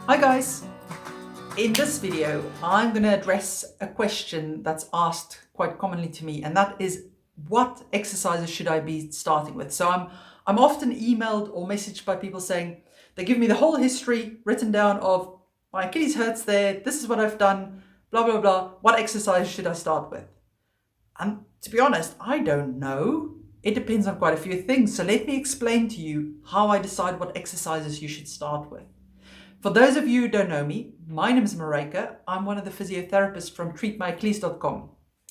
Hi guys! In this video, I'm going to address a question that's asked quite commonly to me, and that is, what exercises should I be starting with? So I'm often emailed or messaged by people saying, they give me the whole history written down of my Achilles hurts there, this is what I've done, blah, blah, blah. What exercise should I start with? And to be honest, I don't know. It depends on quite a few things. So let me explain to you how I decide what exercises you should start with. For those of you who don't know me, my name is Maryke. I'm one of the physiotherapists from treatmyachilles.com,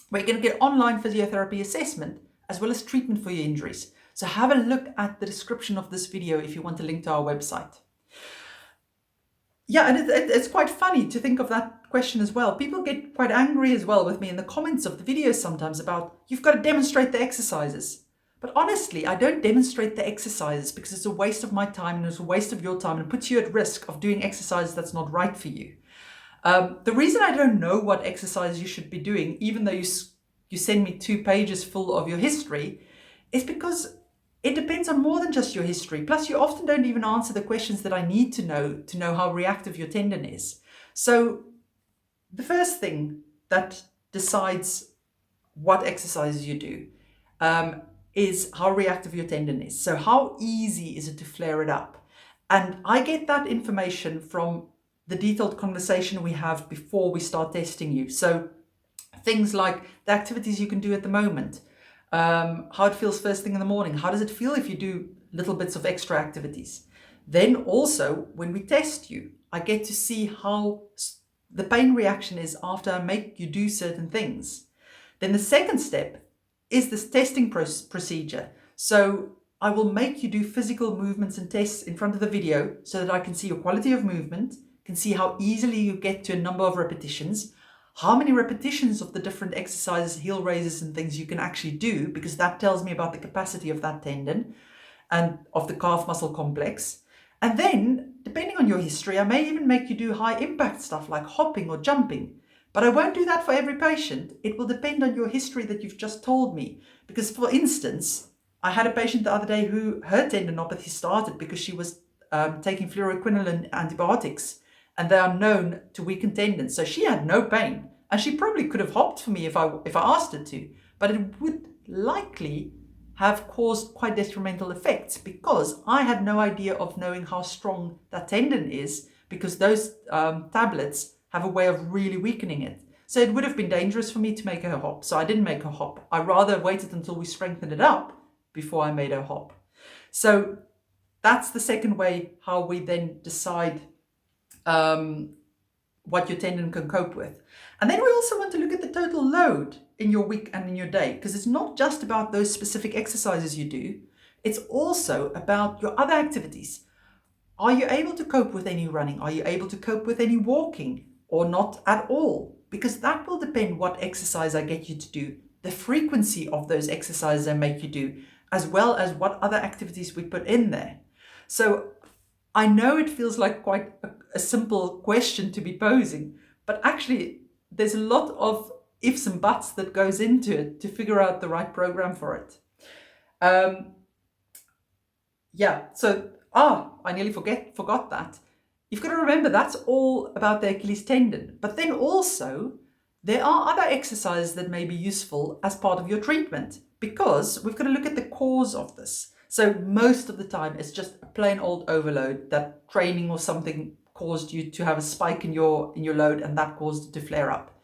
where you can get online physiotherapy assessment as well as treatment for your injuries. So have a look at the description of this video if you want a link to our website. Yeah, and it's quite funny to think of that question as well. People get quite angry as well with me in the comments of the videos sometimes about, you've got to demonstrate the exercises. But honestly, I don't demonstrate the exercises because it's a waste of my time and it's a waste of your time and puts you at risk of doing exercises that's not right for you. The reason I don't know what exercise you should be doing, even though you send me 2 pages full of your history, is because it depends on more than just your history. Plus, you often don't even answer the questions that I need to know how reactive your tendon is. So the first thing that decides what exercises you do is how reactive your tendon is. So how easy is it to flare it up? And I get that information from the detailed conversation we have before we start testing you. So things like the activities you can do at the moment, how it feels first thing in the morning, how does it feel if you do little bits of extra activities? Then also, when we test you, I get to see how the pain reaction is after I make you do certain things. Then the second step is this testing procedure. So I will make you do physical movements and tests in front of the video so that I can see your quality of movement, can see how easily you get to a number of repetitions, how many repetitions of the different exercises, heel raises and things you can actually do, because that tells me about the capacity of that tendon and of the calf muscle complex. And then, depending on your history, I may even make you do high impact stuff like hopping or jumping. But I won't do that for every patient. It will depend on your history that you've just told me. Because for instance, I had a patient the other day who her tendinopathy started because she was taking fluoroquinolone antibiotics, and they are known to weaken tendons. So she had no pain, and she probably could have hopped for me if I asked her to, but it would likely have caused quite detrimental effects because I had no idea of knowing how strong that tendon is, because those tablets have a way of really weakening it. So it would have been dangerous for me to make her hop. So I didn't make her hop. I rather waited until we strengthened it up before I made her hop. So that's the second way how we then decide what your tendon can cope with. And then we also want to look at the total load in your week and in your day, because it's not just about those specific exercises you do. It's also about your other activities. Are you able to cope with any running? Are you able to cope with any walking? Or not at all, because that will depend what exercise I get you to do, the frequency of those exercises I make you do, as well as what other activities we put in there. So I know it feels like quite a simple question to be posing, but actually there's a lot of ifs and buts that goes into it to figure out the right program for it. I nearly forgot that. You've got to remember that's all about the Achilles tendon. But then also, there are other exercises that may be useful as part of your treatment, because we've got to look at the cause of this. So most of the time, it's just a plain old overload, that training or something caused you to have a spike in your load, and that caused it to flare up.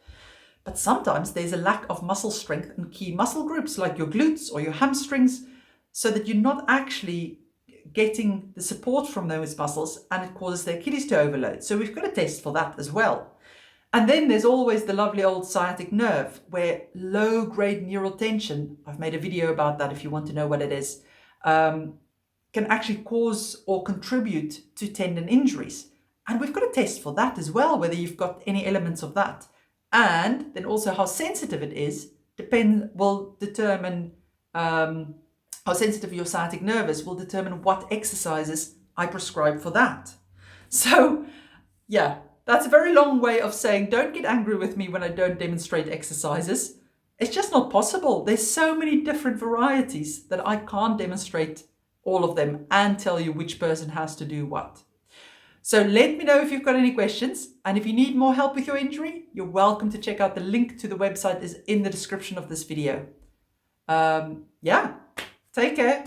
But sometimes there's a lack of muscle strength in key muscle groups like your glutes or your hamstrings, so that you're not actually getting the support from those muscles, and it causes the Achilles to overload. So we've got to test for that as well. And then there's always the lovely old sciatic nerve, where low-grade neural tension, I've made a video about that if you want to know what it is, can actually cause or contribute to tendon injuries. And we've got to test for that as well, whether you've got any elements of that. And then also how sensitive it is will determine how sensitive your sciatic nerve is, will determine what exercises I prescribe for that. So yeah, that's a very long way of saying don't get angry with me when I don't demonstrate exercises. It's just not possible. There's so many different varieties that I can't demonstrate all of them and tell you which person has to do what. So let me know if you've got any questions. And if you need more help with your injury, you're welcome to check out the link to the website is in the description of this video. Yeah, take care.